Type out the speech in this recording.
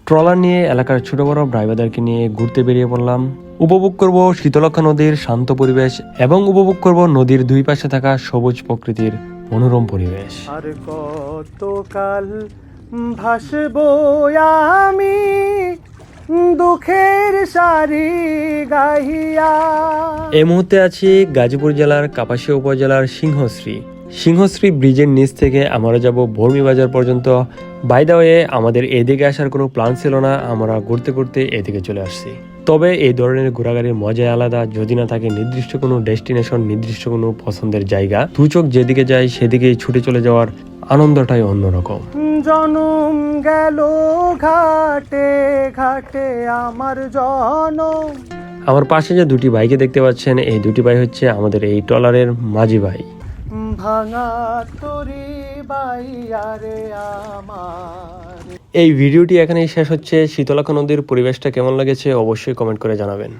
Trawler নিয়ে এলাকার ছোট বড় ড্রাইভারদেরকে নিয়ে ঘুরতে বেরিয়ে পড়লাম। উপভোগ করব শীতলক্ষা নদীর শান্ত পরিবেশ এবং উপভোগ করব নদীর দুই পাশে থাকা সবুজ প্রকৃতির মনোরম পরিবেশ। আর কতকাল ভাসবো আমি দুঃখের সারি গাহিয়া। এই মুহূর্তে আছি গাজীপুর জেলার কাপাসিয়া উপজেলার সিংহশ্রী ব্রিজের নিচ থেকে আমরা যাব বর্মি বাজার পর্যন্ত। বাই দ্য ওয়ে, আমাদের এদিকে আসার কোনো প্ল্যান ছিল না, আমরা ঘুরতে ঘুরতে এদিকে চলে আসছি। তবে এই ধরনের ঘোরাঘুরির মজাই আলাদা যদি না থাকে নির্দিষ্ট কোনো ডেস্টিনেশন, নির্দিষ্ট কোনো পছন্দের জায়গা। দু চোখ যেদিকে যায় সেদিকেই ছুটে চলে যাওয়ার আনন্দটাই অন্যরকম। জনম গেল ঘাটে ঘাটে আমার জনম। আমার পাশে যে দুটি বাইকে দেখতে পাচ্ছেন, এই দুটি ভাই হচ্ছে আমাদের এই ট্রলারের মাঝি ভাই। ভাঙা তরি বাইয়ারে আমার। এই ভিডিওটি এখানেই শেষ হচ্ছে। শীতলক্ষা নদীর পরিবেশটা কেমন লেগেছে অবশ্যই কমেন্ট করে জানাবেন।